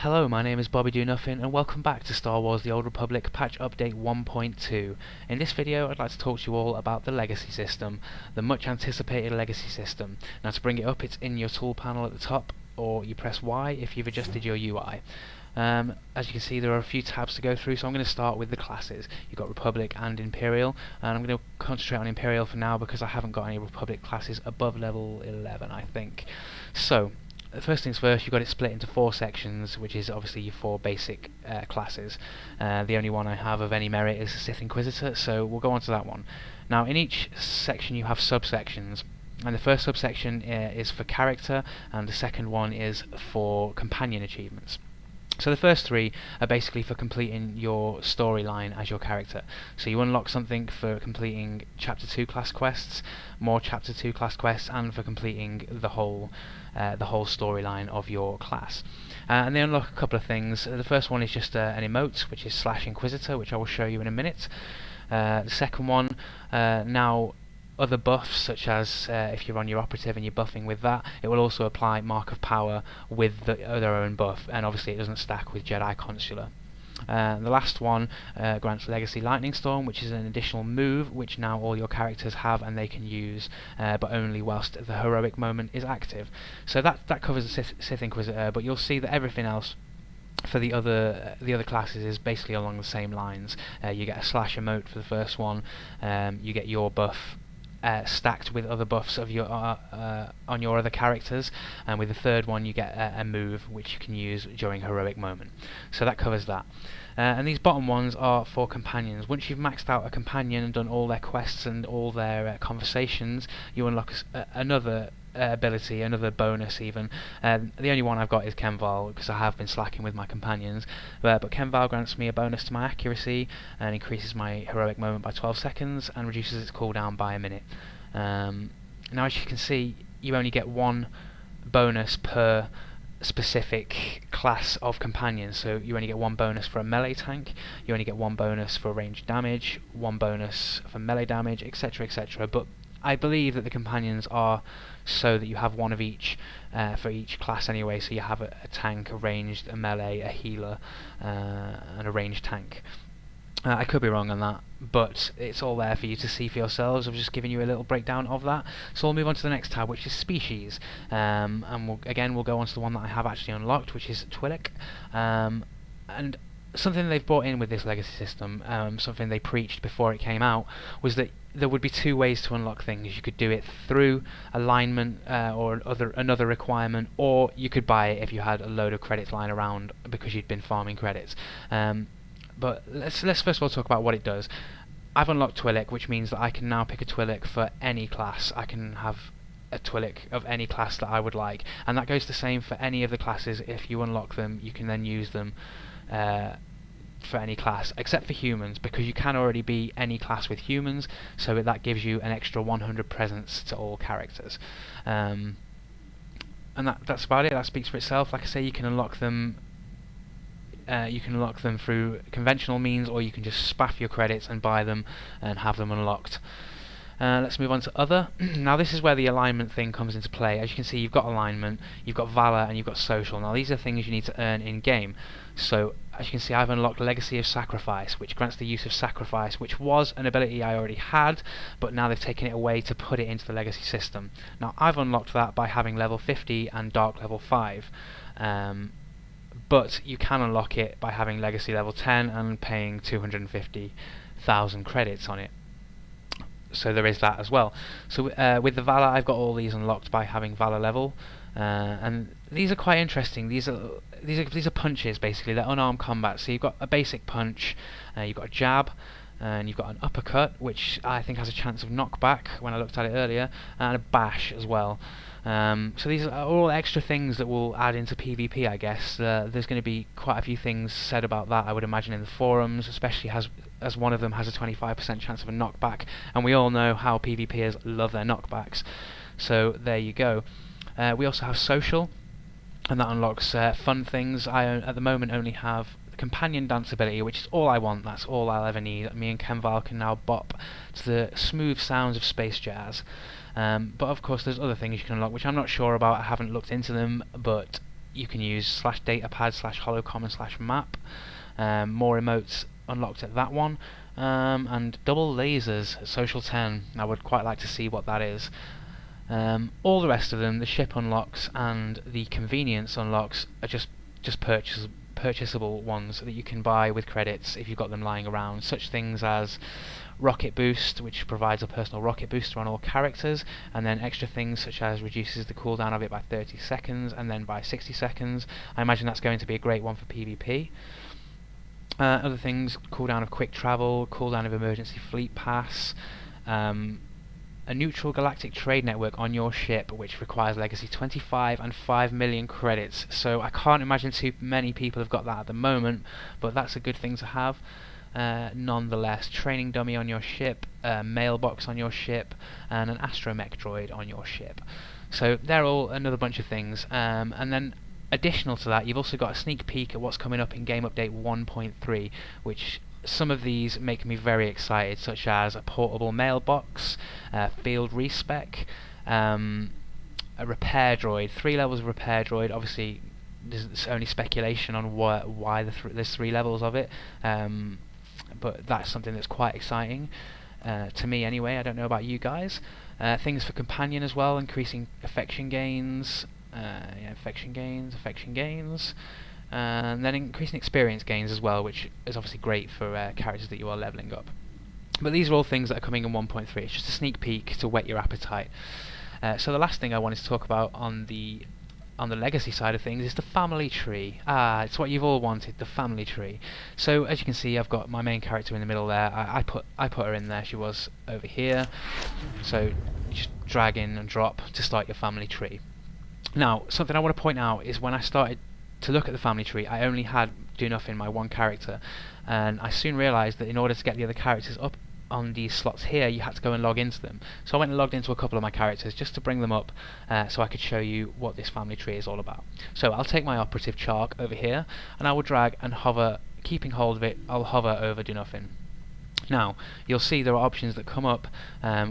Hello, my name is Bobby Donuffin and welcome back to Star Wars The Old Republic Patch Update 1.2. In this video I'd like to talk to you all about the Legacy System, the much anticipated Legacy System. Now to bring it up, it's in your tool panel at the top, or you press Y if you've adjusted your UI. As you can see, there are a few tabs to go through, so I'm going to start with the classes. You've got Republic and Imperial, and I'm going to concentrate on Imperial for now because I haven't got any Republic classes above level 11, I think. So, first things first, you've got it split into 4 sections, which is obviously your 4 basic classes. The only one I have of any merit is the Sith Inquisitor, so we'll go on to that one. Now, in each section you have subsections, and the first subsection is for character, and the second one is for companion achievements. So the first 3 are basically for completing your storyline as your character. So you unlock something for completing Chapter 2 class quests, more Chapter 2 class quests, and for completing the whole storyline of your class. And they unlock a couple of things. The first one is just an emote, which is /Inquisitor, which I will show you in a minute. The second one, now other buffs, such as if you're on your operative and you're buffing with that, it will also apply Mark of Power with their own buff, and obviously it doesn't stack with Jedi Consular. The last one grants Legacy Lightning Storm, which is an additional move which now all your characters have and they can use, but only whilst the heroic moment is active. So that covers the Sith Inquisitor, but you'll see that everything else for the other classes is basically along the same lines. You get a / emote for the first one, you get your buff stacked with other buffs of your on your other characters, and with the third one you get a move which you can use during heroic moment. So that covers that. And these bottom ones are for companions. Once you've maxed out a companion and done all their quests and all their conversations, you unlock another ability, another bonus even. The only one I've got is Kenval, because I have been slacking with my companions, but Kenval grants me a bonus to my accuracy and increases my heroic moment by 12 seconds and reduces its cooldown by a minute. Now as you can see, you only get one bonus per specific class of companions, so you only get one bonus for a melee tank, you only get one bonus for ranged damage, one bonus for melee damage, etc, etc. But I believe that the companions are so that you have one of each for each class anyway, so you have a tank, a ranged, a melee, a healer, and a ranged tank. I could be wrong on that, but it's all there for you to see for yourselves. I've just given you a little breakdown of that. So we'll move on to the next tab, which is Species, and we'll go on to the one that I have actually unlocked, which is Twi'lek. And something they've brought in with this Legacy System, something they preached before it came out, was that there would be 2 ways to unlock things. You could do it through alignment or another requirement, or you could buy it if you had a load of credits lying around because you'd been farming credits. But let's first of all talk about what it does. I've unlocked Twi'lek, which means that I can now pick a Twi'lek for any class. I can have a Twi'lek of any class that I would like, and that goes the same for any of the classes. If you unlock them, you can then use them for any class, except for humans, because you can already be any class with humans, so that gives you an extra 100 presents to all characters. And that's about it. That speaks for itself. Like I say, you can unlock them through conventional means, or you can just spaff your credits and buy them and have them unlocked. Let's move on to other. Now this is where the alignment thing comes into play. As you can see, you've got alignment, you've got valor, and you've got social. Now these are things you need to earn in game. So as you can see, I've unlocked Legacy of Sacrifice, which grants the use of sacrifice, which was an ability I already had, but now they've taken it away to put it into the Legacy System. Now I've unlocked that by having level 50 and Dark level 5. But you can unlock it by having Legacy level 10 and paying 250,000 credits on it. So there is that as well. So with the Valor, I've got all these unlocked by having Valor level, and these are quite interesting. These are punches basically. They're unarmed combat. So you've got a basic punch, you've got a jab, and you've got an uppercut, which I think has a chance of knockback when I looked at it earlier, and a bash as well. So these are all extra things that will add into PvP, I guess. There's going to be quite a few things said about that, I would imagine, in the forums, especially as one of them has a 25% chance of a knockback, and we all know how PvPers love their knockbacks. So there you go. We also have social, and that unlocks fun things. I at the moment only have the companion dance ability, which is all I want. That's all I'll ever need. Me and Kenval can now bop to the smooth sounds of space jazz. But of course there's other things you can unlock which I'm not sure about. I haven't looked into them, but You can use /datapad/holocommon/map. More emotes unlocked at that one, and double lasers at Social 10. I would quite like to see what that is. All the rest of them, the ship unlocks and the convenience unlocks, are just purchasable ones that you can buy with credits if you've got them lying around. Such things as rocket boost, which provides a personal rocket booster on all characters, and then extra things such as reduces the cooldown of it by 30 seconds and then by 60 seconds. I imagine that's going to be a great one for PvP. Other things: cooldown of quick travel, cooldown of emergency fleet pass, a neutral galactic trade network on your ship, which requires legacy 25 and 5 million credits. So I can't imagine too many people have got that at the moment, but that's a good thing to have. Nonetheless, training dummy on your ship, a mailbox on your ship, and an astromech droid on your ship. So they're all another bunch of things. And then additional to that, you've also got a sneak peek at what's coming up in Game Update 1.3, which some of these make me very excited, such as a portable mailbox, field respec, a repair droid, 3 levels of repair droid. Obviously, there's only speculation on why there's 3 levels of it, but that's something that's quite exciting to me anyway. I don't know about you guys. Things for companion as well, increasing affection gains, affection gains. And then increasing experience gains as well, which is obviously great for characters that you are leveling up. But these are all things that are coming in 1.3. It's just a sneak peek to whet your appetite. So the last thing I wanted to talk about on the legacy side of things is the family tree. It's what you've all wanted, the family tree. So as you can see, I've got my main character in the middle there. I put her in there. She was over here. So you just drag in and drop to start your family tree. Now, something I want to point out is when I started to look at the family tree, I only had Donuffin, my one character, and I soon realised that in order to get the other characters up on these slots here, you had to go and log into them. So I went and logged into a couple of my characters just to bring them up, so I could show you what this family tree is all about. So I'll take my operative Chark over here, and I will drag and hover, keeping hold of it, I'll hover over Donuffin. Now, you'll see there are options that come up,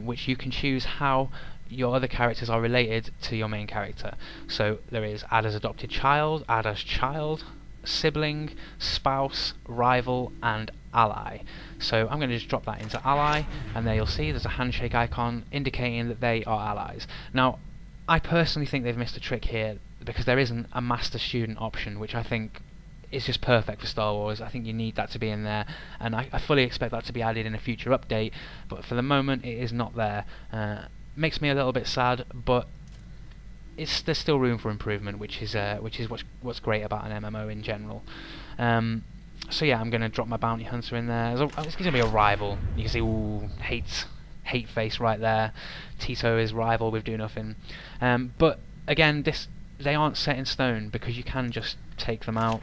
which you can choose how your other characters are related to your main character. So there is add as adopted child, add as child, sibling, spouse, rival, and ally. So I'm going to just drop that into ally, and there you'll see there's a handshake icon indicating that they are allies. Now, I personally think they've missed a trick here, because there isn't a master student option, which I think is just perfect for Star Wars. I think you need that to be in there, and I fully expect that to be added in a future update, but for the moment it is not there. Makes me a little bit sad, but there's still room for improvement, which is what's great about an MMO in general. So yeah, I'm going to drop my bounty hunter in there. It's going to be a rival. You can see, ooh, hate face right there. Tito is rival with Donuffin. But again, they aren't set in stone, because you can just take them out,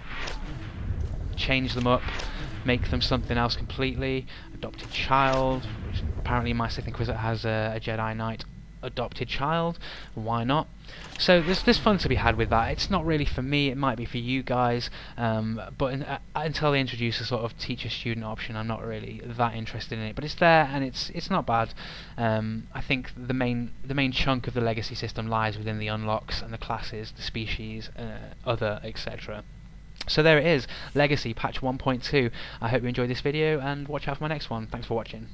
change them up, make them something else completely. Adopted child, which apparently my Sith Inquisitor has a Jedi Knight adopted child. Why not? So there's fun to be had with that. It's not really for me, it might be for you guys, but until they introduce a sort of teacher-student option, I'm not really that interested in it. But it's there, and it's not bad. I think the main chunk of the legacy system lies within the unlocks and the classes, the species, other, etc. So there it is, Legacy Patch 1.2. I hope you enjoyed this video, and watch out for my next one. Thanks for watching.